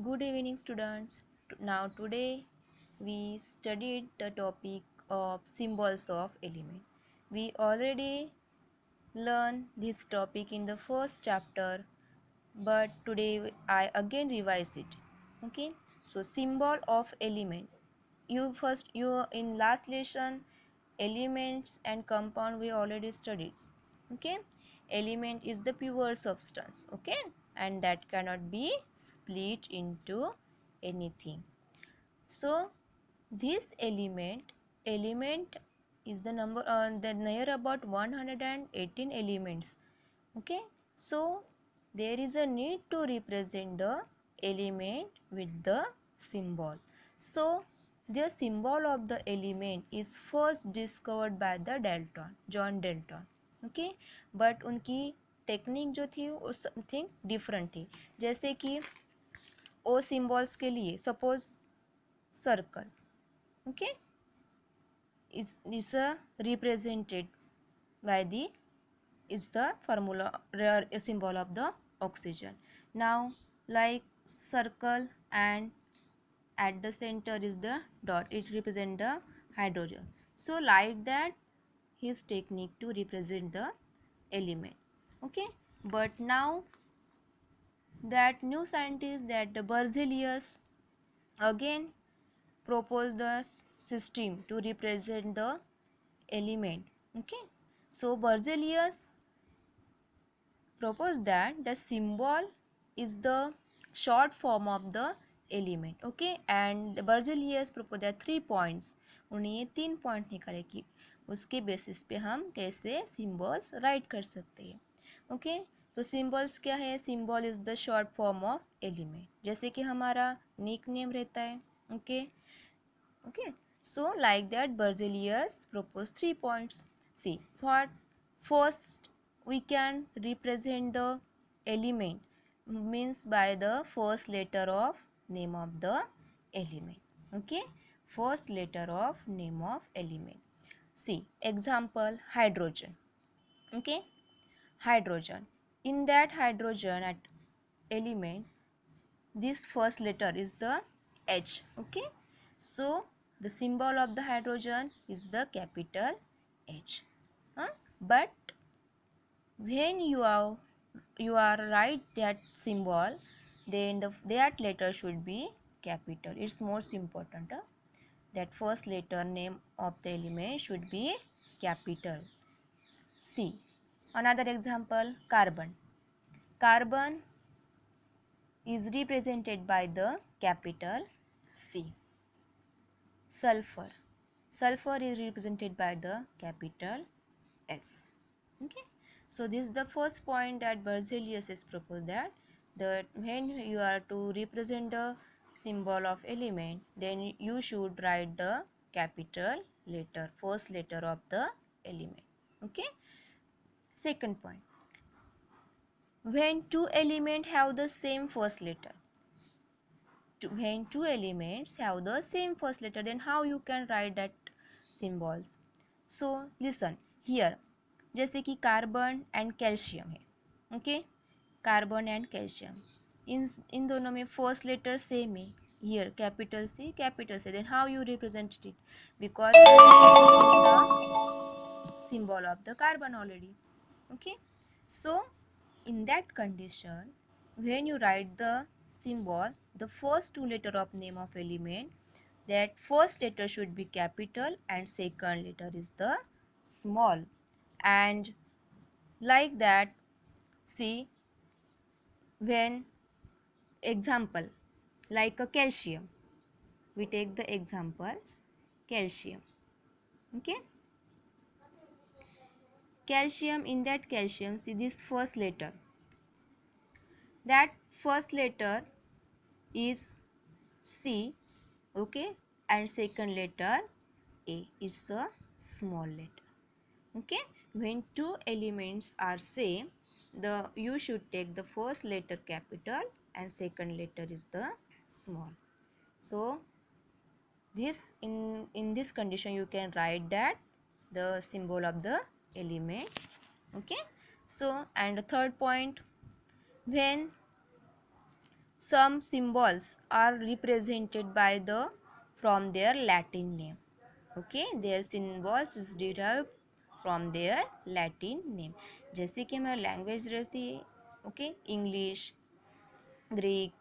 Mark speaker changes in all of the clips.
Speaker 1: Good evening, students. Now, today we studied the topic of symbols of element. We already learned this topic in the first chapter, but today I again revise it. Okay, so symbol of element. You in last lesson elements and compound we already studied. Okay, element is the pure substance, okay, and that cannot be split into anything. So this element is the number the near about 118 elements. Okay, so there is a need to represent the element with the symbol. So the symbol of the element is first discovered by the John Dalton. Okay, but उनकी technique जो थी वो something different थी. जैसे कि ओ symbols के लिए suppose circle, okay, is represented by the is the formula symbol of the oxygen. Now like circle and at the center is the dot, it represent the hydrogen. So like that his technique to represent the element. Okay, but now that new scientist that the Berzelius again proposed the system to represent the element. Okay, so Berzelius proposed that the symbol is the short form of the element. Okay, and Berzelius proposed that 3 points. उन्होंने ये 3 point निकाले कि उसके basis पे हम कैसे symbols right कर सकते हैं. ओके, तो सिम्बॉल्स क्या है? Symbol is the short form of element, जैसे कि हमारा निक नेम रहता है. Okay, okay, so like that Berzelius proposed 3 points. See, what first we can represent the element means by the first letter of name of the element. Okay, first letter of name of element. See example, hydrogen. Okay, hydrogen, in that hydrogen at element, this first letter is the H. Okay, so the symbol of the hydrogen is the capital H. But when you are write that symbol, then that letter should be capital. It's most important. That first letter name of the element should be capital. C. Another example, carbon. Carbon is represented by the capital C. Sulfur. Sulfur is represented by the capital S. Okay. So this is the first point that Berzelius has proposed, that when you are to represent the symbol of element, then you should write the capital letter, first letter of the element. Okay. Second point, when two elements have the same first letter, when two elements have the same first letter, then how you can write that symbols? So listen here, जैसे कि carbon and calcium है. Okay, carbon and calcium, इन दोनों में first letter same है. Here capital C capital से, then how you represent it? Because symbol of the carbon already. Okay, so in that condition, when you write the symbol, the first two letter of name of element, that first letter should be capital and second letter is the small. And like that, see, when example like a calcium, we take the example calcium. Okay, calcium, in that calcium, see this first letter, that first letter is C. Okay, and second letter A is a small letter. Okay, when two elements are same, you should take the first letter capital and second letter is the small. So this in this condition you can write that the symbol of the element. Okay, so and the third point, when some symbols are represented by the from their Latin name. Okay, their symbols is derived from their Latin name. जैसे कि हमारा language रहती है, okay, English, Greek,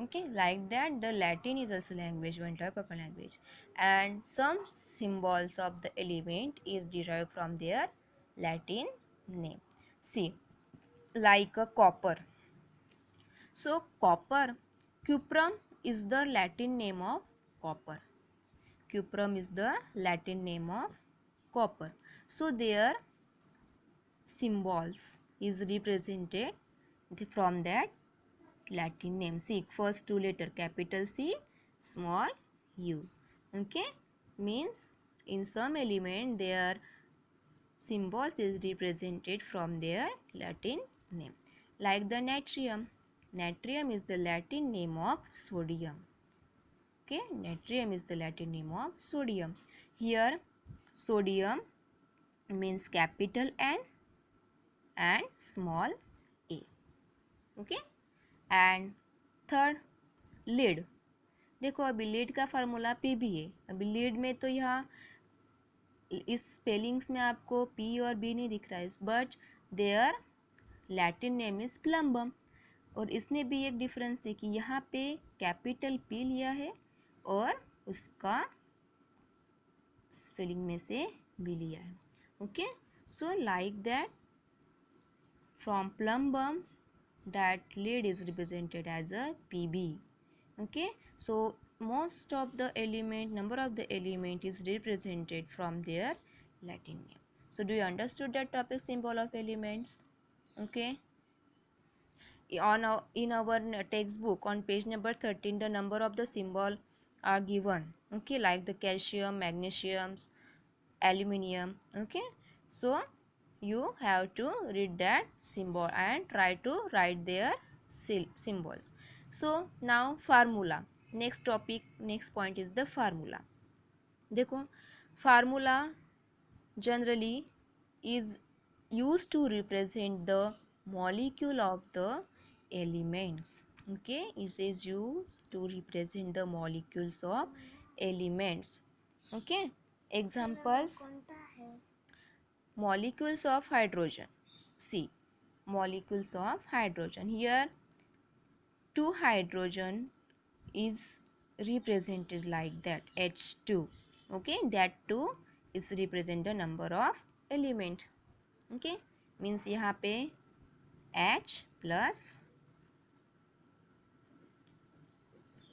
Speaker 1: okay, like that the Latin is also language, one type of a language, and some symbols of the element is derived from their Latin name. See, like a copper. So copper, cuprum is the Latin name of copper. Cuprum is the Latin name of copper. So their symbols is represented from that Latin name. See, first two letter capital C, small u. Okay, means in some element their symbols is represented from their Latin name. Like the natrium. Natrium is the Latin name of sodium. Okay, natrium is the Latin name of sodium. Here sodium means capital N and small a. Okay, and third lead. देखो अभी lead का formula P भी है. अभी lead में तो यहाँ इस स्पेलिंग्स में आपको पी और बी नहीं दिख रहा है, but their Latin name is plumbum. और इसमें भी एक डिफरेंस है कि यहाँ पे कैपिटल पी लिया है और उसका स्पेलिंग में से बी लिया है. Okay, so like that from plumbum that lead is represented as a Pb. Okay, so most of the element, number of the element is represented from their Latin name. So do you understood that topic, symbol of elements? Okay, in our textbook on page number 13 the number of the symbol are given. Okay, like the calcium, magnesium, aluminium. Okay, so you have to read that symbol and try to write their symbols. So now formula. Next topic, next point is the formula. देखो formula generally is used to represent the molecule of the elements. Okay, it is used to represent the molecules of elements. Okay, examples: molecules of hydrogen. See, molecules of hydrogen. Here, 2 hydrogen is represented like that, H2. Okay, that 2 is represent the number of element. Okay, means यहाँ पे H plus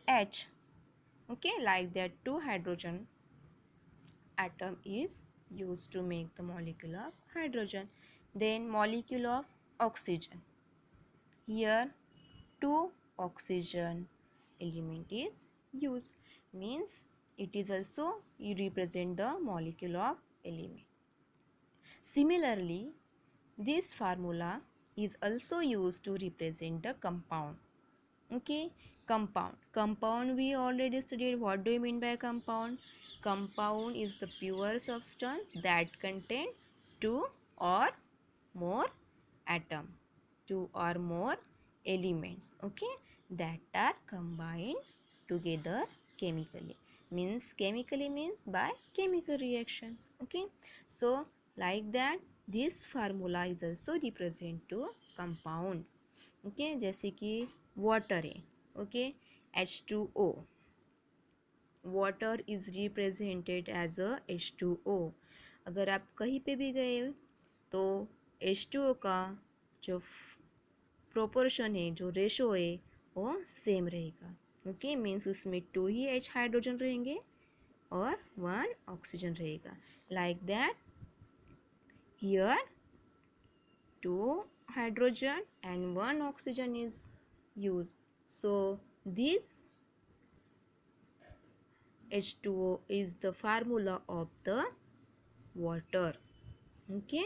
Speaker 1: H. Okay, like that 2 hydrogen atom is used to make the molecule of hydrogen. Then molecule of oxygen. Here 2 oxygen element is used, means it is also you represent the molecule of element. Similarly, this formula is also used to represent the compound. Okay, compound we already studied. What do you mean by compound? Compound is the pure substance that contain 2 or more atom, 2 or more elements, okay, that are combined together chemically. Means chemically means by chemical reactions. Okay, so like that this formula is also represent to compound. Okay, जैसे कि water है. Okay, H2O. Water is represented as a H2O. अगर आप कहीं पे भी गए तो H2O का जो प्रोपोर्शन है, जो रेशो है, वो सेम रहेगा. ओके, मीन्स उसमें 2 ही H हाइड्रोजन रहेंगे और 1 ऑक्सीजन रहेगा. Like that here 2 hydrogen and 1 oxygen is used. So this H2O is the formula of the water. Okay,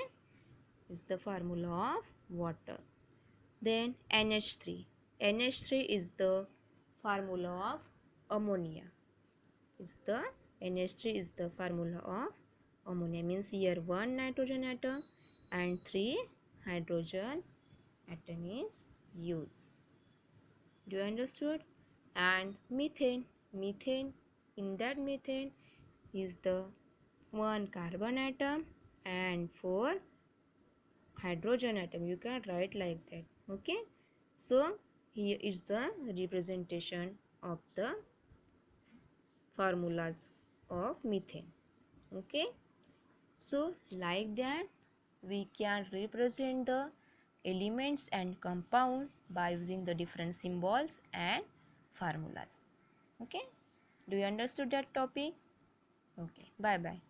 Speaker 1: is the formula of water. Then NH3. NH3 is the formula of ammonia. NH3 is the formula of ammonia. Means here 1 nitrogen atom and 3 hydrogen atom is used. Do you understood? And methane, in that methane is the one carbon atom and four hydrogen atom. You can write like that. Okay, so here is the representation of the formulas of methane. Okay, so like that we can represent the elements and compound by using the different symbols and formulas. Okay, do you understood that topic? Okay, bye bye.